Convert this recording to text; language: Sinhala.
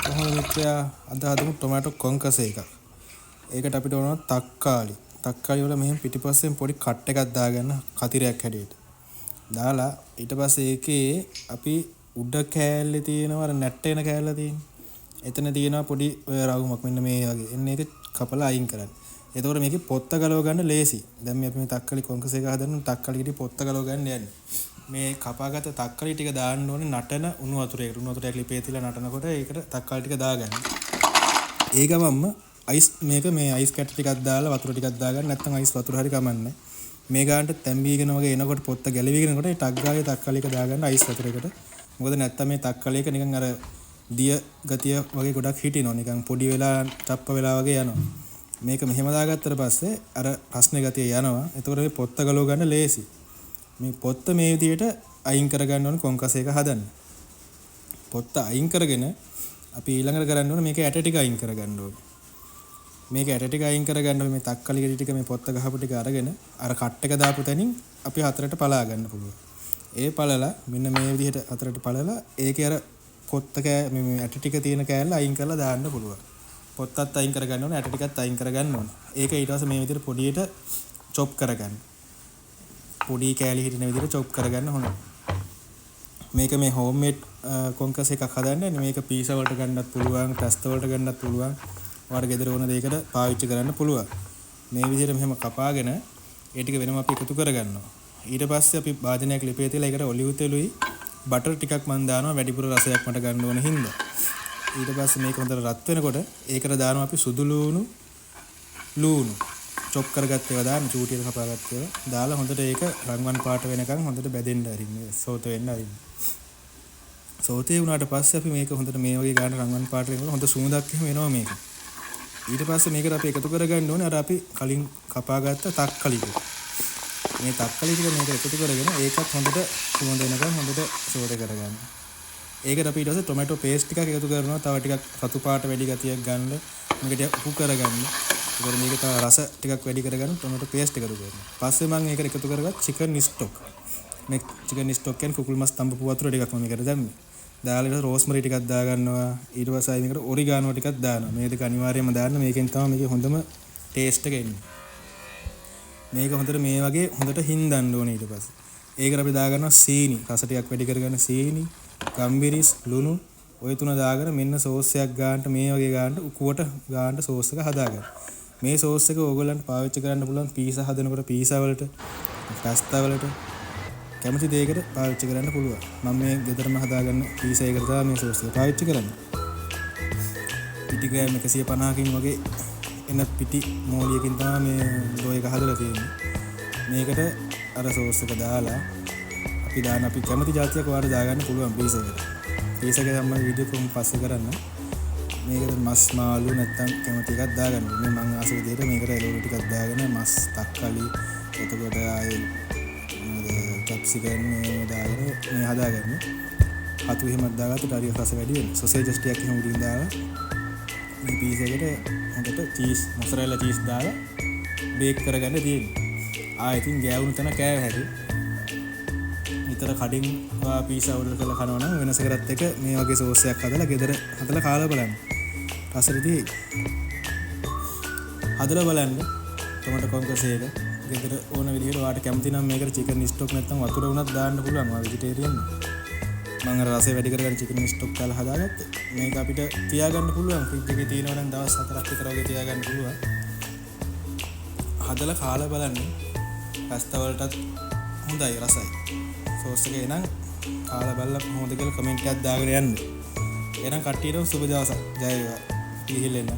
කොහොමද මිත්‍රයා අද හදමු ටොමැටෝ කොන්කස එකක්. ඒකට අපිට ඕන තක්කාලි. තක්කාලි වල මෙහෙම පිටිපස්සෙන් පොඩි කට් එකක් දාගන්න කතිරයක් හැටියට. දාලා ඊට පස්සේ ඒකේ අපි උඩ කෑල්ලේ තියෙනවා අර නැට්ට වෙන කෑල්ල තියෙන්නේ. එතන තියෙනවා පොඩි රවුමක් මෙන්න මේ වගේ. එන්න ඒක කපලා අයින් කරන්න. එතකොට මේකේ පොත්ත ගලව ගන්න ලේසි. දැන් මේ අපි මේ තක්කාලි කොන්කස එක හදන්න තක්කාලි ගෙඩි පොත්ත ගලව ගන්න යන්නේ. මේ කපාගත්ත තක්කාලි ටික දාන්න ඕනේ නටන උණු වතුරයකට. උණු වතුරයක් ලිපේ තියලා නටනකොට ඒකට තක්කාලි ටික දාගන්න. ඒ ගමන්ම අයිස් මේක මේ අයිස් කැට් ටිකක් දාලා වතුර ටිකක් දාගන්න. නැත්නම් අයිස් වතුර හරි කමන්නේ. මේ ගානට තැම්බීගෙන වගේ එනකොට පොත්ත ගැලවිගෙන එනකොට ඒ ටක් ගාලේ තක්කාලි එක දාගන්න අයිස් වතුරයකට. මොකද නැත්නම් මේ තක්කාලි එක නිකන් අර දිය ගතිය වගේ ගොඩක් හිටිනවා. නිකන් පොඩි වෙලා ටප්ප වෙලා වගේ යනවා. මේක මෙහෙම දාගත්තට පස්සේ අර රස්නේ ගතිය යනවා. එතකොට මේ පොත්ත ගලව ගන්න ලේසි. මේ පොත්ත මේ විදිහට අයින් කරගන්න ඕනේ කොන්කස එක හදන්න. පොත්ත අයින් කරගෙන අපි ඊළඟට කරන්න ඕනේ මේක ඇට ටික අයින් කරගන්න ඕනේ. මේක ඇට ටික අයින් කරගන්න මේ තක්කලි ගෙඩි ටික මේ පොත්ත ගහපු ටික අරගෙන අර කට් එක දාපු තැනින් අපි හතරට පලා ගන්න පුළුවන්. ඒ පළලා මෙන්න මේ විදිහට හතරට පළලා ඒකේ අර පොත්ත මේ ඇට ටික තියෙන කෑල්ල අයින් කරලා දාන්න පුළුවන්. පොත්තත් අයින් කරගන්න ඕනේ ඇට ටිකත් අයින් කරගන්න ඕනේ. ඒක ඊට පස්සේ මේ විදිහට පොඩියට චොප් කරගන්න. පොඩි කෑලි හිටින විදිහට චොප් කරගන්න ඕනේ. මේක මේ හෝම් මේඩ් කොන්කස් එකක් හදන්නේ. මේක පීසා වලට ගන්නත් පුළුවන්, ටස්ට් වලට ගන්නත් පුළුවන්. ඔයාලට ගෙදර ඕන දෙයකට පාවිච්චි කරන්න පුළුවන්. මේ විදිහට මෙහෙම කපාගෙන ඒ ටික වෙනම අපි එකතු කරගන්නවා. ඊට පස්සේ අපි භාජනයක් ලිපේ තියලා ඒකට ඔලිව් තෙලුයි බටර් ටිකක් මන් දානවා වැඩිපුර රසයක් මට ගන්න ඕන හින්දා. ඊට පස්සේ මේක හොඳට රත් වෙනකොට ඒකට දානවා අපි සුදු ලූණු චොප් කරගත්ත ඒවා දාන්න චූටියට කපාගත්ත ඒවා දාලා හොඳට ඒක රන්වන් පාට වෙනකන් හොඳට බැදෙන්න අරින්න සෝත වෙන්න අරින්න. සෝතේ වුණාට පස්සේ අපි මේක හොඳට මේ වගේ ගන්න රන්වන් පාට වෙනකොට හොඳ සුමුදක් එහෙම එනවා මේක. ඊට පස්සේ මේකට අපි එකතු කරගන්න ඕනේ අර අපි කලින් කපාගත්ත තක්කලි ටික. මේ තක්කලි ටික මේක එකතු කරගෙන ඒකත් හොඳට සුමුද වෙනකන් හොඳට සෝත කරගන්න. ඒකට අපි ඊට පස්සේ ටොමැටෝ පේස්ට් ටිකක් එකතු කරනවා. තව ටිකක් රතු පාට වැඩි ගතියක් ගන්න. මේකට උපු කරගන්න. ඒකට මේක තව රස ටිකක් වැඩි කරගන්න ටොමැටෝ පේස්ට් එකතු කරනවා. පස්සේ මම ඒකට එකතු කරගත්ත චිකන් ස්ටොක්. මේ චිකන් ස්ටොක් කියන්නේ කුකුල් මස් තඹපු වතුර ටිකක් මම මේකට දැම්මේ. දාලා ඊට රෝස්මරි ටිකක් දාගන්නවා. ඊට පස්සේ මේකට ඔරිගානෝ ටිකක් දානවා. මේ දෙක අනිවාර්යයෙන්ම දාන්න. මේකෙන් තමයි මේකේ හොඳම ටේස්ට් එක එන්නේ. මේක හොඳට මේ වගේ හොඳට හින්දන්න ඕනේ ඊට පස්සේ. ඒකට අපි දාගන්නවා සීනි. රස ටිකක් වැඩි කරගන්න සීනි. ගම්බිරිස් ලුණු ඔය තුන දාගෙන මෙන්න සෝස් එකක් ගන්නට මේ වගේ ගන්නට උකුවට ගන්නට සෝස් එක හදාගන්න. මේ සෝස් එක ඕගොල්ලන්ට පාවිච්චි කරන්න පුළුවන් පීසා හදනකොට පීසා වලට, පාස්තා වලට කැමති දෙයකට පාවිච්චි කරන්න පුළුවන්. මම මේ ගෙදරම හදාගන්න පීසා එකට තමයි මේ සෝස් එක පාවිච්චි කරන්නේ. පිටි ග්‍රෑම් 150කින් වගේ එන පිටි මෝලියකින් තමයි මේ ඩෝ එක හදලා තියෙන්නේ. මේකට අර සෝස් එක දාලා අපි කැමති જાතියක් වාර දාගන්න පුළුවන් පීසා එකට. පීසා එක තමයි වීඩියෝ එකෙන් පස්සේ කරන්න. මේකට මස් මාළු නැත්තම් කැමති එකක් දාගන්න. මේ මම ආස විදිහට මේකට එළවලු ටිකක් දාගෙන මස් තක්කාලි එතකොට ආයේ කැප්සිකම් දාගෙන මේ හදාගන්න. හතු එහෙමත් දාගත්තට හරිය රස වැඩි වෙනවා. සොසේජස් ටිකක් එහෙම උඩින් දාලා මේ පීසා එකට හොඳට චීස් මොසරෙල්ලා චීස් දාලා බේක් කරගන්න තියෙනවා. ඉතින් ගෑවුණු තැන කෑව හැටි විතර කඩින් පීසා ඕඩර් කරලා කනවා නම් වෙනසකරත් එක මේ වගේ සෝස් එකක් හදලා ගෙදර හදලා කාලා බලන්න. රසෙදී හදලා බලන්න ටොමැටෝ කොන්කස එක ගෙදර ඕන විදිහට ඔයාලට කැමති නම් මේකට චිකන් ස්ටොක් නැත්නම් වතුර වුණත් දාන්න පුළුවන්. ඔයා වෙජිටේරියන්. මම අර රසය වැඩි කරගන්න චිකන් ස්ටොක් කාලා හදාගත්තා. මේක අපිට තියාගන්න පුළුවන්. ෆ්‍රිජ් එකේ තියෙනවා නම් දවස් 4ක් විතර වගේ තියාගන්න පුළුවන්. හදලා කාලා බලන්න. පාස්තා වලටත් හොඳයි රසයි. සෝස් එක එනං කාලා බලලා කොහොමද කියලා කමෙන්ට් එකක් දාගෙන යන්න. එහෙනම් කට්ටියට සුබ දවසක්. ජය වේවා. ඉහිලෙන්න.